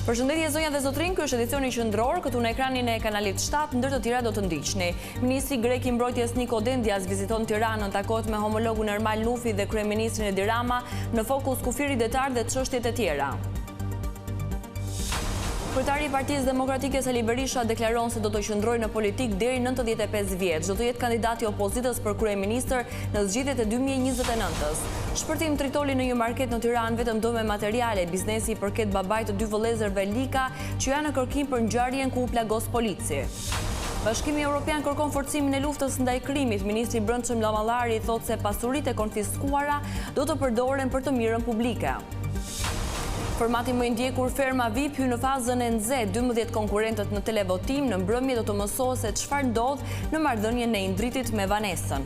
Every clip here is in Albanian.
Përshëndetje zonja dhe zotrin, ky është edicioni qendror, këtu në ekranin e kanalit 7, ndër të tjera do të ndiqni. Ministri grek i mbrojtjes Niko Dendias viziton Tiranën, takohet me homologun Ermal Lufi dhe kryeministrin Edi Rama, në fokus kufiri detar dhe çështjet e tjera. Kryetari i Partisë Demokratike Sali Berisha deklaron se do të qëndrojë në politikë deri 95 vjeç. Do të jetë kandidati i opozitës për kryeministër në zgjedhjet e 2029-s. Shpërtim tritoli në një market në Tiranë vetëm do me materiale. Biznesi i përket babait të 2 vëllezërve Lika që janë në kërkim për ngjarjen ku u plagos polici. Bashkimi Evropian kërkon forcimin e luftës ndaj krimit. Ministri i Brendshëm Lamallari thotë se pasuritë e konfiskuara do të përdoren për të mirën publike. Formati më i ndjekur Ferma VIP hyn në fazën e nxe, 12 konkurrentët në televotim në mbrëmje do të mësohen se çfarë ndodh në marrëdhënien e Indritit me Vanesën.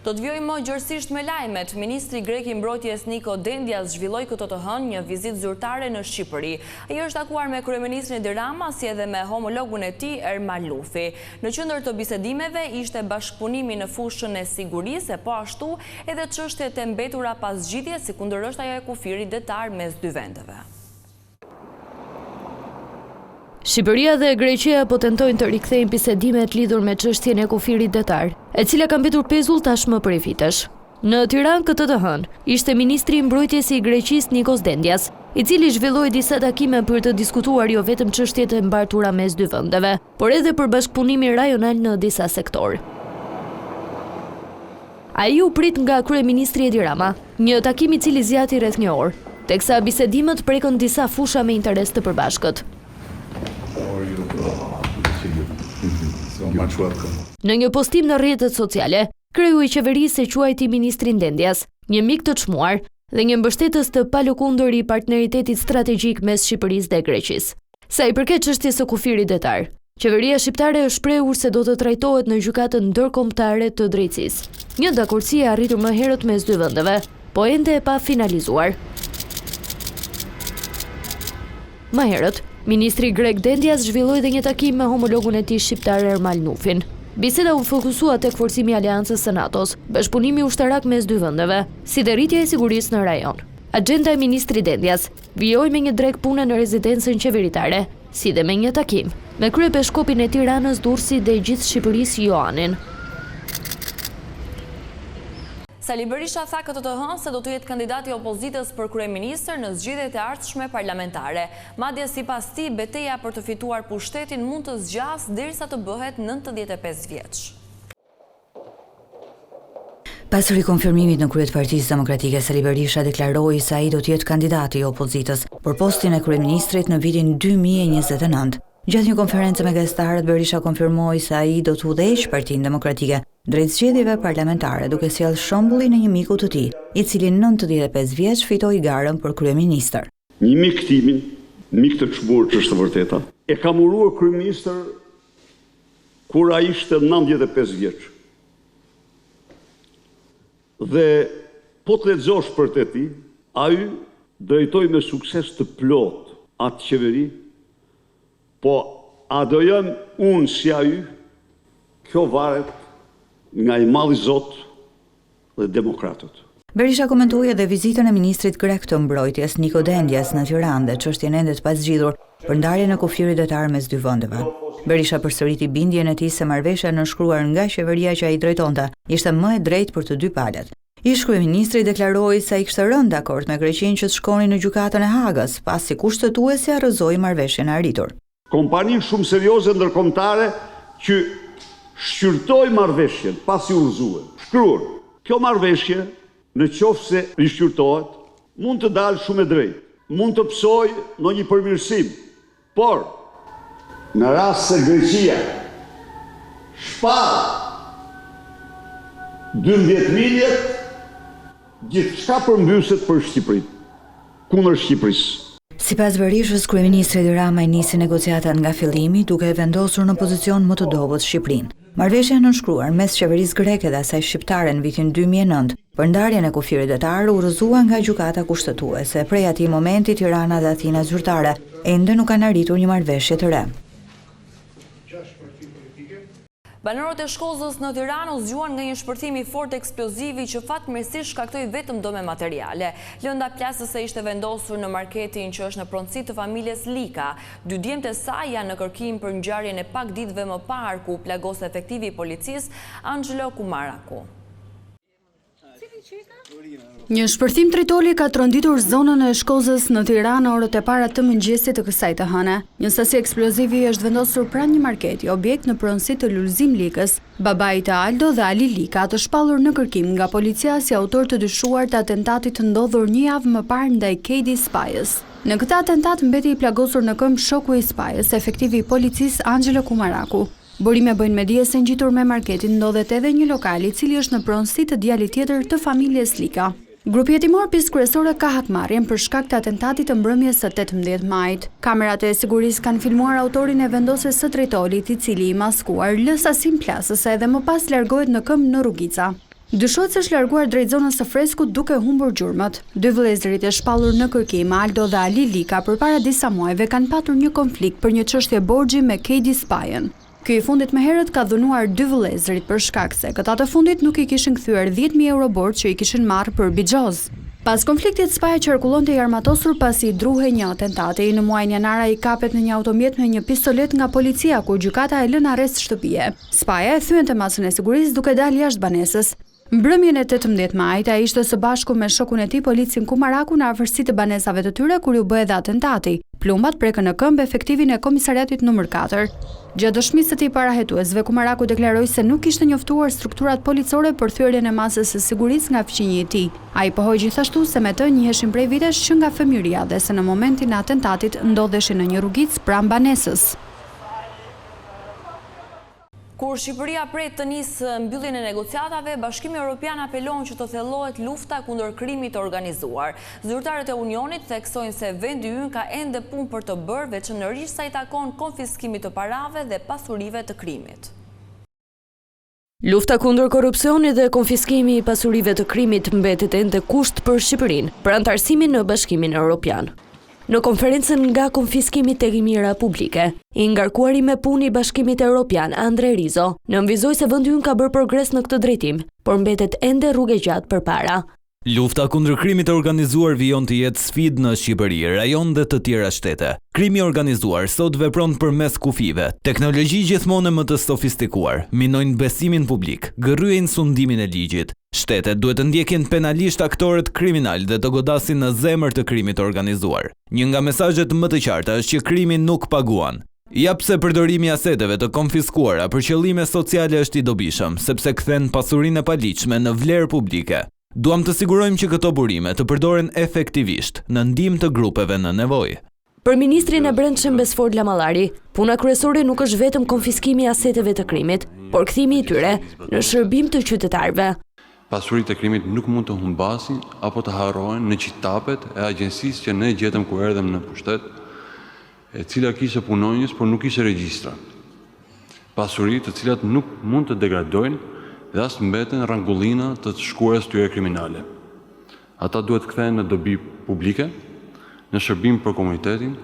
Do të vjojmë më gjërësisht me lajmet. Ministri grek i mbrojtjes Niko Dendias zhvilloi këto të hënë një vizitë zyrtare në Shqipëri. Ai është takuar me kryeministrin Edi Rama si edhe me homologun e tij Ermal Lufi. Në qendër të bisedimeve ishte bashkëpunimi në fushën e sigurisë, e po ashtu edhe çështjet e mbetura pas zgjidhjes, si kundër është ajo e kufirit detar mes dy vendeve. Shqipëria dhe Greqia po tentojnë të rikthejnë bisedimet lidhur me çështjen e kufirit detar, e cila ka mbetur pezull tashmë prej vitesh. Në Tiranë këtë të hënë ishte ministri i mbrojtjes i Greqisë Nikos Dendias, i cili zhvilloi disa takime për të diskutuar jo vetëm çështjet e mbartura mes dy vendeve, por edhe për bashkëpunimin rajonal në disa sektorë. Ai u prit nga kryeministri Edi Rama, një takim i cili zgjati rreth një orë, teksa bisedimet prekën disa fusha me interes të përbashkët. Në një postim në rrjetet sociale, kreu i qeverisë e quajti ministrin Dendias, një mik të çmuar dhe një mbështetës të palëkundër i partneritetit strategjik mes Shqipërisë dhe Greqisë. Sa i përket çështjes së kufirit detar, qeveria shqiptare është shprehur se do të trajtohet në gjykatën ndërkombëtare të drejtësisë. Një dakordsi e arritur më herët mes dy vendeve, po ende e pa finalizuar. Më herët, ministri grek Dendias zhvilloi dhe një takim me homologun e tij shqiptar Ermal Lufin. Biseda u fokusua tek forcimi i aleancës së NATO-s, bashkëpunimi ushtarak mes dy vendeve, si dhe rritja e sigurisë në rajon. Agjenda e ministrit Dendias vijoi me një drek pune në rezidencën qeveritare, si dhe me një takim me kryepeshkopin e Tiranës, Durrësit dhe i gjithë Shqipërisë Ioanin. Sali Berisha tha këtë të hënë se do të jetë kandidati i opozitës për kryeministër në zgjedhjet e ardhshme parlamentare. Madje sipas tij, betejë për të fituar pushtetin mund të zgjasë derisa të bëhet 95 vjeç. Pas rikonfirmimit në krye të Partisë Demokratike, Sali Berisha deklaroi se ai do të jetë kandidati i opozitës për postin e kryeministrit në vitin 2029. Gjatë një konferencë me gazetarët, Berisha konfirmoi se ai do të udhëheqë Partinë Demokratike drejt zgjedhjeve parlamentare, duke sjellë shembullin e një miku të tij, i cili në 95 vjeç fitoi garën për kryeministër. Një mik timin, mik të çmuar që është vërteta, e ka uruar kryeministër kur ai ishte 95 vjeç. Dhe po të lexosh për të ti, ai drejtoi me sukses të plot atë qeveri, po a do jam unë si ai, kjo varet nga i madhi Zot dhe demokratët. Berisha komentoi edhe vizitën e ministrit grek të mbrojtjes Niko Dendias në Tiranë dhe çështjen ende të pazgjidhur për ndarjen e kufirit detar mes dy vendeve. Berisha përsëriti bindjen e tij se marrëveshja nënshkruar nga qeveria që ai drejtonte ishte më e drejtë për të dy palët. Ish-kryeministri deklaroi se ai kishte rënë dakord me Greqinë që të shkonin në gjykatën e Hagës, pasi kushtetuesja rrëzoi marrëveshjen e arritur. Kompani shumë serioze ndërkombëtare që shqyrtoi marrëveshjen pasi u rrëzue. Shkruar, kjo marrëveshje në qoftë se rishqyrtohet, mund të dalë shumë e drejtë, mund të psojë në një përmirësim, por në rast se Greqia shpall 12 miljet, gjithçka përmbyset për Shqipërinë, kundër Shqipërisë. Sipas Berishës, kryeministri Edi Rama i nisi negociatat nga fillimi, duke vendosur në pozicion më të dobët Shqipërinë. Marrëveshja nënshkruar mes qeverisë greke dhe asaj shqiptare në vitin 2009 për ndarjen e kufirit detar u rrëzua nga gjykata kushtetuese. Prej atij momenti Tirana dhe Athina zyrtare ende nuk kanë arritur një marrëveshje të re. Banorët e Shkozës në Tiranë u zgjuan nga një shpërthim i fortë eksplozivi që fatmirësisht shkaktoi vetëm dëme materiale. Lënda plasëse ishte vendosur në marketin që është në pronësi të familjes Lika. 2 djemtë e saj janë në kërkim për ngjarjen e pak ditëve më parë ku plagos efektivi i policisë Angelo Kumaraku. Një shpërthim tritoli ka tronditur zonën e Shkozës në Tiranë orët e para të mëngjesit të kësaj të hëne. Një sasi eksplozivi është vendosur pranë një marketi, objekt në pronësi të Lulzim Likës. Babai të Aldo dhe Ali Lika të shpallur në kërkim nga policia si autor të dyshuar të atentatit të ndodhur një javë më parë ndaj Kedi Spajës. Në këtë atentat mbeti i plagosur në këmbë shoku i Spajës, efektivi i policisë Angelo Kumaraku. Burime bëjnë me dije se ngjitur me marketin ndodhet edhe një lokal i cili është në pronësi të djalit tjetër të familjes Lika. Grupi hetimor pjesë kryesore ka hakmarrjen për shkak të atentatit të mbrëmjes së 18 majit. Kamerat e sigurisë kanë filmuar autorin e vendosjes së tritolit, i cili i maskuar lë sasin plasëse dhe më pas largohet në këmbë në rrugica. Dyshohet se është larguar drejt zonës së freskut duke humbur gjurmët. 2 vëllezërit e shpallur në kërkim, Aldo dhe Ali Lika, përpara disa muajve kanë patur një konflikt për një çështje borxhi me Kedi Spajën. Ky i fundit më herët ka dhunuar 2 vëllezërit për shkak se këta të fundit nuk i kishin kthyer 10.000 euro borxh që i kishin marrë për bixhoz. Pas konfliktit Spaja qarkullonte i armatosur pasi i druhej një atentate. Në muajin janar ai kapet në një automjet me një pistolet nga policia ku gjykata e lën në arrest shtëpie. Spaja e thyente masën e sigurisë duke dalë jashtë banesës. Mbrëmjen e 18 majit ai ishte së bashku me shokun e tij policin Kumaraku në afërsi të banesave të tyre kur u bë edhe atentati. Plumbat prekën në këmbë efektivin e komisariatit numër 4. Gjatë dëshmisë së tij parahetuesve, Kumaraku deklaroi se nuk kishte njoftuar strukturat policore për thyerjen e masës së sigurisë nga fëmijë i tij. Ai pohoi gjithashtu se me të njiheshin prej vitesh që nga fëmijëria dhe se në momentin e atentatit ndodheshin në një rrugicë pranë banesës. Kur Shqipëria pret të nisë mbylljen e negociatave, Bashkimi Evropian apelon që të thellohet lufta kundër krimit të organizuar. Zyrtarët e Unionit theksojnë se vendi ynë ka ende punë për të bërë, veçanërisht sa i takon konfiskimit të parave dhe pasurive të krimit. Lufta kundër korrupsionit dhe konfiskimi i pasurive të krimit mbetet ende kusht për Shqipërinë për antarësimin në Bashkimin Evropian. Në konferencën nga konfiskimi tek mira publike, i ngarkuari me punë i Bashkimit Evropian, Andre Rizo, nënvizoi se vendi ynë ka bërë progres në këtë drejtim, por mbetet ende rrugë e gjatë përpara. Lufta kundër krimit të organizuar vijon të jetë sfidë në Shqipëri, rajon dhe të tjera shtete. Krimi organizuar sot vepron përmes kufive, teknologji gjithmonë më të sofistikuar, minojnë besimin publik, gërryejnë sundimin e ligjit. Shtetet duhet të ndjekin penalisht aktorët kriminal dhe të godasin në zemër të krimit të organizuar. Një nga mesazhet më të qarta është që krimi nuk paguan. Ja pse përdorimi i aseteve të konfiskuara për qëllime sociale është i dobishëm, sepse kthen pasurinë e paligjshme në vlerë publike. Duam të sigurojmë që këto burime të përdoren efektivisht në ndihmë të grupeve në nevojë. Për ministrin e Brendshëm Besford Lamallari, puna kryesore nuk është vetëm konfiskimi i aseteve të krimit, por kthimi i tyre në shërbim të qytetarëve. Pasuritë e krimit nuk mund të humbasin apo të harrohen në qitapet e agjencisë që ne gjetëm kur erdhëm në pushtet, e cila kishte punonjës por nuk kishte regjistra. Pasuritë të cilat nuk mund të degradojnë dhe as mbeten rangullina të shkuarës tyre kriminale. Ata duhet kthehen në dobi publike, në shërbim për komunitetin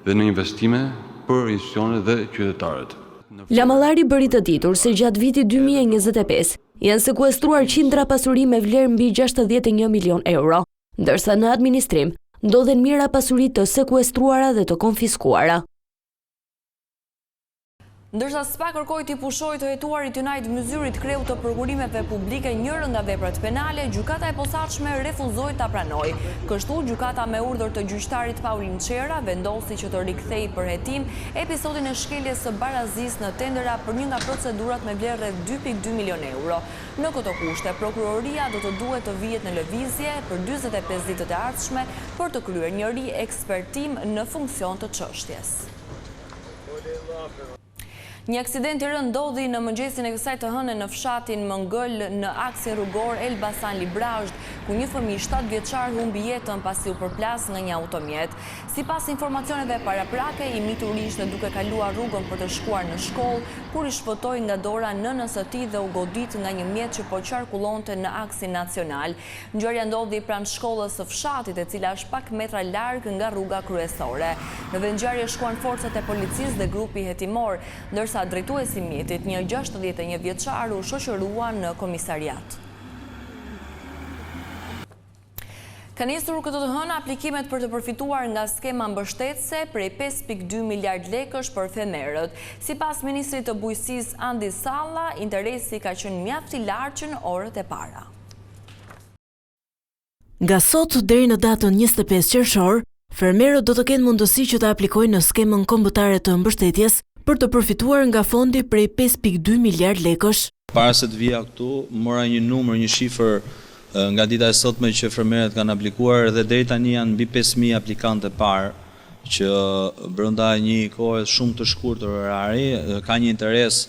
dhe në investime për institucionet dhe qytetarët. Lamallari bëri të ditur se gjatë vitit 2025 janë sekuestruar qindra pasuri me vlerë mbi 61 milion euro, ndërsa në administrim ndodhen mira pasuri të sekuestruara dhe të konfiskuara. Ndërsa SPA kërkoi t'i pushojë të hetuarit Unajt Myzyrit kreu të prokurimeve publike njëra nga veprat penale, gjykata e posaçme refuzoi ta pranojë. Kështu, gjykata me urdhër të gjyqtarit Paulin Çera vendosi që të rikthejë për hetim episodin e shkeljes së barazisë në tendera për një nga procedurat me vlerë rreth 2.2 milion euro. Në këto kushte, prokuroria do të duhet të vihet në lëvizje për 45 ditët e ardhshme për të kryer një riekspertim në funksion të çështjes. Një aksident i rënd ndodhi në mëngjesin e kësaj të hëne në fshatin Mëngël në aksin rrugor Elbasan Librazh, ku ku një fëmijë 7 vjeçar humbi jetën pasi u përplas nga një automjet. Sipas informacioneve paraprake, i mitur ishte duke kaluar rrugën për të shkuar në shkollë, kur i shpëtoi nga dora nënës së tij dhe u godit nga një mjet që po qarkullonte në aksin nacional. Ngjarja ndodhi pranë shkollës së fshatit, e cila është pak metra larg nga rruga kryesore. Në vendngjarje shkuan forcat e policisë dhe grupi hetimor, ndërsa drejtuesi i mjetit, një 61 vjeçar, u shoqërua në komisariat. Ka nisur këto të hëna aplikimet për të përfituar nga skema mbështetëse prej 5.2 miliard lekësh për femerët. Sipas ministrit të bujqësisë Andi Salla, interesi ka qenë mjaft i lartë në orët e para. Nga sot deri në datën 25 qershor, fermerët do të kenë mundësi që të aplikojnë në skemën kombëtare të mbështetjes për të përfituar nga fondi prej 5.2 miliard lekësh. Para se të vija këtu, mora një numër, një shifër nga dita e sotme që fermerët kanë aplikuar dhe deri tani janë mbi 5.000 aplikantë parë që brenda një kohe shumë të shkurtër orari ka një interes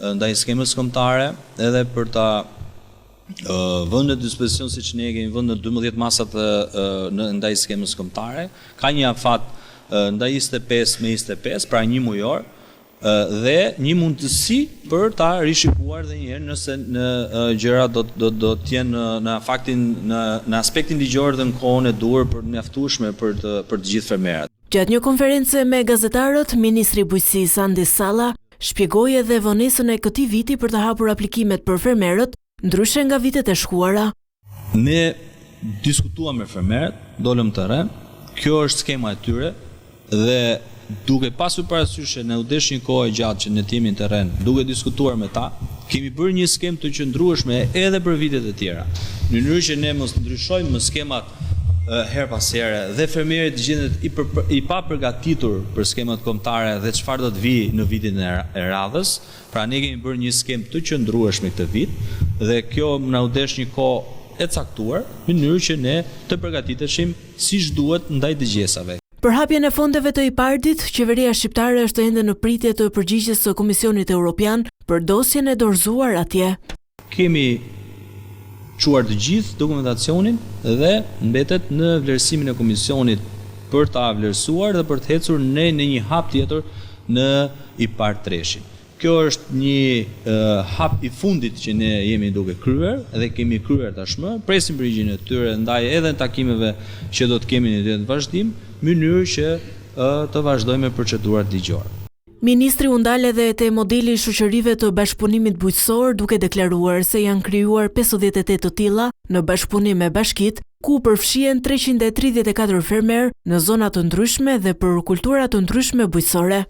ndaj skemës kombëtare edhe për ta vënë në dispozicion siç ne kemi vënë në 12 masat ndaj skemës kombëtare, ka një afat ndaj 25 me 25, pra një mujor, dhe një mundësi për ta rishikuar dhe njëherë nëse në gjëra do të jenë në faktin në aspektin ligjor dhe në kohën e duhur për mjaftueshme për të gjithë fermerët. Gjatë një konference me gazetarët, ministri i bujqësisë Andi Salla shpjegoi edhe vonesën e këtij viti për të hapur aplikimet për fermerët, ndryshe nga vitet e shkuara. Ne diskutuam me fermerët, dolëm të re, kjo është skema e tyre dhe duke pasur parasysh ne u desh një kohë gjatë që ne jemi në terren, duke diskutuar me ta, kemi bërë një skemë të qëndrueshme edhe për vitet e tjera. Në mënyrë që ne mos ndryshojmë skemat her pas here dhe fermerët gjendet i papërgatitur për skemat kombëtare dhe çfarë do të vijë në vitin e radhës. Pra ne kemi bërë një skemë të qëndrueshme këtë vit dhe kjo na u desh një kohë e caktuar, në mënyrë që ne të përgatiteshim siç duhet ndaj dëgjesave. Për hapjen e fondeve të IPARD-it, qeveria shqiptare është ende në pritje të përgjigjes së Komisionit Evropian për dosjen e dorëzuar atje. Kemi çuar të gjithë dokumentacionin dhe mbetet në vlerësimin e Komisionit për ta vlerësuar dhe për të ecur në një hap tjetër në IPARD 3-shin. Kjo është një hap i fundit që ne jemi duke kryer dhe kemi kryer tashmë, presim përgjigjen e tyre ndaj edhe në takimeve që do të kemi në vazhdim, mënyrë që të vazhdojmë me procedurat ligjore. Ministri u ndal edhe te modeli i shoqërive të bashkëpunimit bujqësor, duke deklaruar se janë krijuar 58 të tilla në bashkëpunim me bashkitë, ku përfshihen 334 fermer në zona të ndryshme dhe për kultura të ndryshme bujqësore.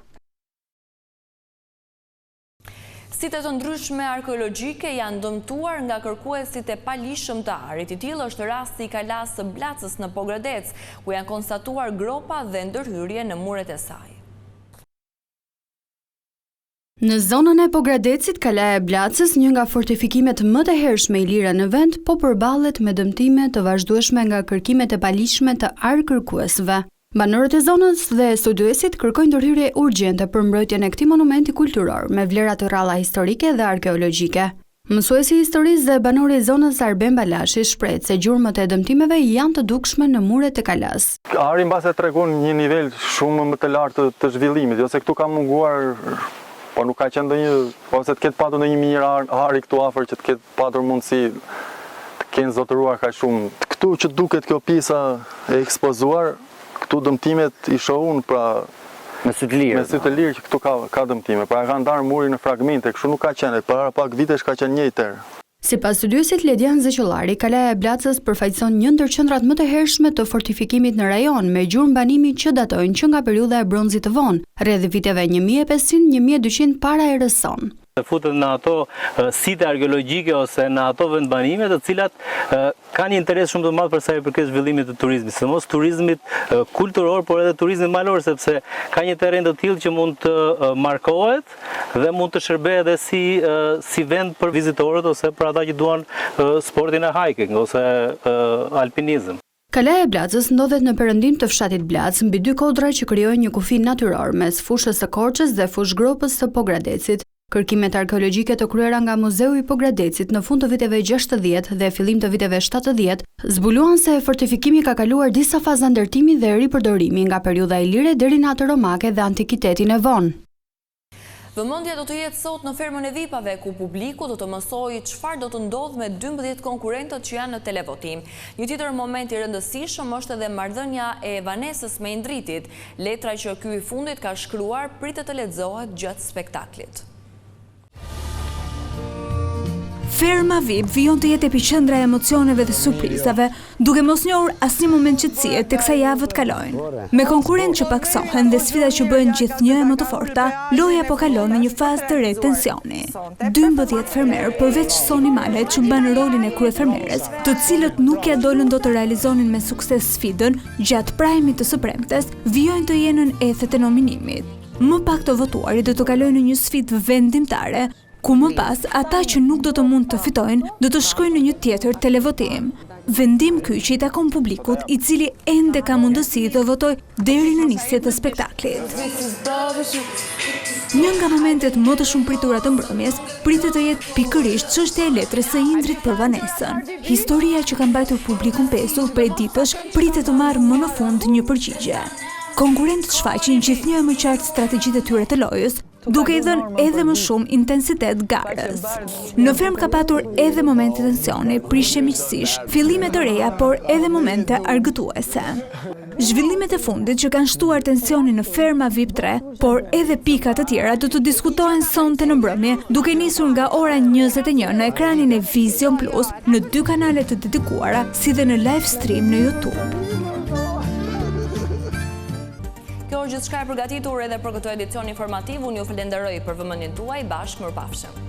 Site të ndryshme arkeologjike janë dëmtuar nga kërkuesit e palishëmtarit. I tillë është rasti i kalasë së Blacës në Pogradec, ku janë konstatuar gropa dhe ndërhyrje në muret e saj. Në zonën e Pogradecit, kalaja e Blacës, një nga fortifikimet më të hershme i lira në vend, po përballet me dëmtime të vazhdueshme nga kërkimet e palishme të arkërkuesve. Banorët e zonës dhe studiuesit kërkojnë ndërhyrje urgjente për mbrojtjen e këtij monumenti kulturor me vlera të rralla historike dhe arkeologjike. Mësuesi i historisë dhe banori i zonës Arben Balashi shpreh se gjurmët e dëmtimeve janë të dukshme në muret e kalas. Ari mbase tregon një nivel shumë më të lartë të zhvillimit, jo se këtu ka munguar, po nuk ka qenë ndonjë, ose të ketë patur ndonjë mirë ari këtu afër që të ketë patur mundësi të kenë zotëruar kaq shumë. Këtu që duket kjo pjesa e ekspozuar, këtu dëmtimet i shohun pra me sy të lirë që këtu ka dëmtime, pra kanë ndarë murin në fragmente, kështu nuk ka qenë, para pak vitesh ka qenë njëjtër. Sipas studiuesit Ledian Zeqëllari, kalaja e Blacës përfaqëson një ndër qendrat më të hershme të fortifikimit në rajon, me gjurmë banimi që datojnë që nga periudha e bronzit të vonë, rreth viteve 1500-1200 para erës sonë. Futet në ato site arkeologjike ose në ato vendbanime të cilat kanë një interes shumë të madh për sa i përket zhvillimit të turizmit, sidomos turizmit kulturor, por edhe turizmit malor, sepse ka një terren të tillë që mund të markohet dhe mund të shërbejë edhe si vend për vizitorët ose për ata që duan sportin e hiking ose alpinizëm. Kalaja e Blacës ndodhet në perëndim të fshatit Blac, mbi dy kodra që krijojnë një kufi natyror mes fushës së Korçës dhe fushë gropës së Pogradecit. Kërkimet arkeologjike të kryera nga Muzeu i Pogradecit në fund të viteve 60 dhe fillim të viteve 70 zbuluan se fortifikimi ka kaluar disa faza ndërtimi dhe ripërdorimi nga periudha ilire deri në atë romake dhe antikitetin e vonë. Vëmendja do të jetë sot në fermën e Vipave, ku publiku do të mësojë çfarë do të ndodhë me 12 konkurrentët që janë në televotim. Një tjetër moment i rëndësishëm është edhe marrëdhënia e Vanesës me Indritit. Letra që ky i fundit ka shkruar pritet të lexohet gjatë spektaklit. Ferma VIP vijon të jetë epiqendra e emocioneve dhe surprizave, duke mos njohur asnjë moment qetësie teksa javët kalojnë. Me konkurrentë që paksohen dhe sfida që bëjnë gjithnjë më të forta, loja po kalon në një fazë të re tensioni. 12 fermerë, përveç Soni Malet që mban rolin e kryefermeres, të cilët nuk ja dolën do të realizonin me sukses sfidën gjatë prajmit të së premtes, vijojnë të jenën ethet e nominimit. Më pak të votuarit do të kalojnë në një sfidë vendimtare, ku më pas ata që nuk do të mund të fitojnë do të shkojnë në një tjetër televotim. Vendim ky që i takon publikut i cili ende ka mundësi të votojë deri në nisje të spektaklit. Një nga momentet më të shumë pritura të mbrëmjes pritet të jetë pikërisht çështja e letrës së Indrit për Vanesën. Historia që ka mbajtur publikun pesur prej ditësh pritet të marrë më në fund një përgjigje. Konkurrentët shfaqin gjithnjë më qartë strategjitë e tyre të lojës, duke i dhënë edhe më shumë intensitet garës. Në ferm ka patur edhe momente tensioni, prishje miqësish, fillime të reja, por edhe momente argëtuese. Zhvillimet e fundit që kanë shtuar tensionin në ferma VIP 3, por edhe pikat të tjera do të diskutohen sonte në mbrëmje, duke nisur nga ora 21 në ekranin e Vision Plus, në 2 kanale të dedikuara, si dhe në live stream në YouTube. Kjo është gjithçka e përgatitur edhe për këtë edicion informativ. Unë ju falenderoj për vëmendjen tuaj. Bashkë mirupafshim.